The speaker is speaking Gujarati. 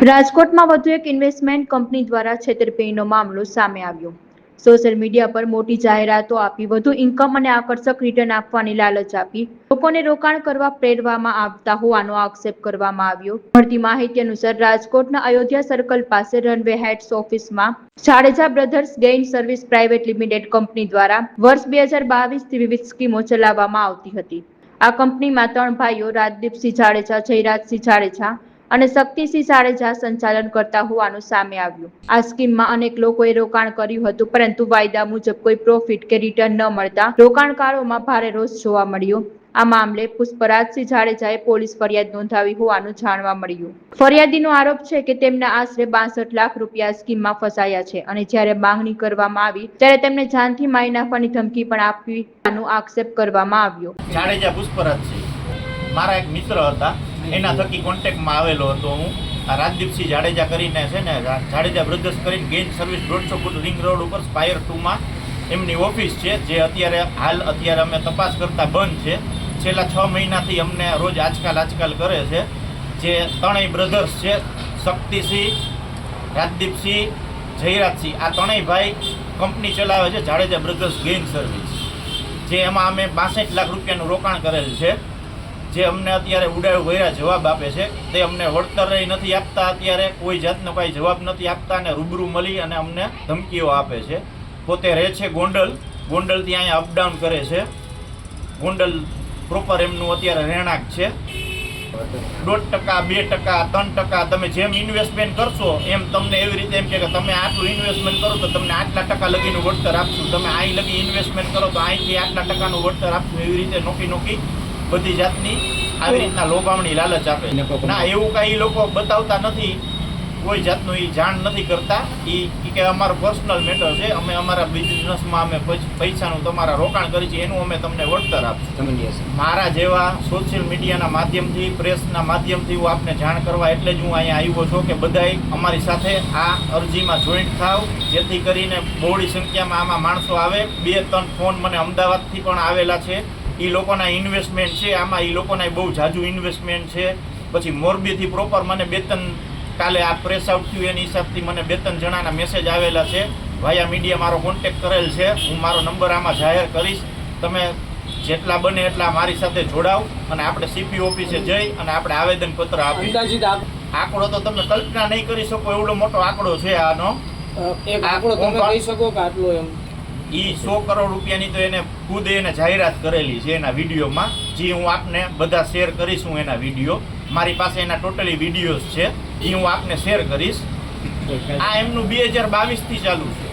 રાજકોટમાં વધુ એક ઇન્વેસ્ટમેન્ટ કંપની દ્વારા છેતરપિંડીનો મામલો સામે આવ્યો। સોશિયલ મીડિયા પર મોટી જાહેરાતો આપી વધુ ઇન્કમ અને આકર્ષક રિટર્ન આપવાની લાલચ આપી લોકોને રોકાણ કરવા પ્રેરવામાં આવતા હોવાનો આક્ષેપ કરવામાં આવ્યો। મળતી માહિતી અનુસાર રાજકોટના અયોધ્યા સર્કલ પાસે રનવે હેડ્સ ઓફિસમાં Jadeja brothers gain service private limited company દ્વારા વર્ષ 2022થી વિવિધ સ્કીમો ચલાવવામાં આવતી હતી। આ કંપનીમાં ત્રણ ભાઈઓ રાજદીપસિંહ જાડેજા, જયરાજસિંહ જાડેજા અને શક્તિસિંહ જાડેજા સંચાલન કરતા હોવાનું સામે આવ્યું। આ સ્કીમમાં અનેક લોકોએ રોકાણ કર્યું હતું, પરંતુ વાયદા મુજબ કોઈ પ્રોફિટ કે રિટર્ન ન મળતા રોકાણકારોમાં ભારે રોષ જોવા મળ્યો। આ મામલે પુષ્પરાજસિંહ જાડેજાએ પોલીસ ફરિયાદ નોંધાવી હોવાનું જાણવા મળ્યું। ફરિયાદીનો આરોપ છે કે તેમના આશરે 62 લાખ રૂપિયા સ્કીમમાં ફસાયા છે અને જ્યારે માંગણી કરવામાં આવી ત્યારે તેમને જાનથી મારી નાખવાની ધમકી પણ આપી હોવાનો આક્ષેપ કરવામાં આવ્યો। જાડેજા પુષ્પરાજસિંહ મારા એક મિત્ર હતા, એના થકી કોન્ટેક્ટમાં આવેલો હતો હું। આ રાજદીપસિંહ જાડેજા કરીને છે ને, જાડેજા બ્રધર્સ કરીને gain service 150 foot ring road ઉપર સ્પાયર 2માં એમની ઓફિસ છે, જે અત્યારે અમે તપાસ કરતા બંધ છે। છેલ્લા 6 મહિનાથી અમને રોજ આજકાલ કરે છે। જે ત્રણેય બ્રધર્સ છે, શક્તિસિંહ, રાજદીપસિંહ, જયરાજસિંહ, આ ત્રણેય ભાઈ કંપની ચલાવે છે જાડેજા બ્રધર્સ ગેઇન સર્વિસ, જે એમાં અમે 62 લાખ રૂપિયાનું રોકાણ કરેલ છે। જે અમને અત્યારે ઉડાવ ભર્યા જવાબ આપે છે, તે અમને વળતર નથી આપતા, અત્યારે કોઈ જાતનો કાંઈ જવાબ નથી આપતા અને રૂબરૂ મળી અને અમને ધમકીઓ આપે છે। પોતે રહે છે ગોંડલથી અહીંયા અપડાઉન કરે છે। ગોંડલ પ્રોપર એમનું અત્યારે રહેણાંક છે। 1%, 2%, 3% તમે જેમ ઇન્વેસ્ટમેન્ટ કરશો એમ તમને એવી રીતે એમ કે તમે આટલું ઇન્વેસ્ટમેન્ટ કરો તો તમને આટલા ટકા લગીનું વળતર આપશું, તમે અહીં લગી ઇન્વેસ્ટમેન્ટ કરો તો અહીંથી આટલા ટકાનું વળતર આપશું, એવી રીતે નોકી બધી જાતની આવી રીતના લોભામણી લાલચ આપે। ના, એવું કાંઈ લોકો બતાવતા નથી, કોઈ જાતનું એ જાણ નથી કરતા। એ કે અમારો પર્સનલ મેટર છે, અમે અમારા બિઝનેસમાં અમે પૈસાનું તમારા રોકાણ કરી છે, એનું અમે તમને વળતર આપશું। મારા જેવા સોશિયલ મીડિયાના માધ્યમથી, પ્રેસના માધ્યમથી હું આપને જાણ કરવા એટલે જ હું અહીંયા આવ્યો છું કે બધાય અમારી સાથે આ અરજીમાં જોઈન્ટ થાવ, જેથી કરીને બહોળી સંખ્યામાં આમાં માણસો આવે। 2-3 ફોન મને અમદાવાદથી પણ આવેલા છે, એ લોકોના ઇન્વેસ્ટમેન્ટ છે આમાં, એ લોકોના બહુ જાજુ ઇન્વેસ્ટમેન્ટ છે। પછી મોરબીથી પ્રોપર મને 2-3 કાલે આ પ્રેસ આઉટ થયું એની હિસાબથી મને 2-3 જણાના મેસેજ આવેલા છે, વાયા મીડિયા મારો કોન્ટેક્ટ કરેલ છે। હું મારો નંબર આમાં જાહેર કરીશ, તમે જેટલા બને એટલા મારી સાથે જોડાવ અને આપણે સીપી ઓફિસે જઈ અને આપણે આવેદનપત્ર આપીએ। આંકડો તો તમે કલ્પના નહીં કરી શકો, એવડો મોટો આંકડો છે આનો। એક આંકડો તમે કહી શકો કે આટલો એમ? ઈ 100 કરોડ રૂપિયાની તો એને ખુદ એને જાહેરાત કરેલી છે એના વિડીયોમાં, જે હું આપને બધા શેર કરીશું એના વિડીયો। મારી પાસે એના ટોટલી વિડીયોઝ છે, એ હું આપને શેર કરીશ। આ એમનું 2022થી ચાલુ છે।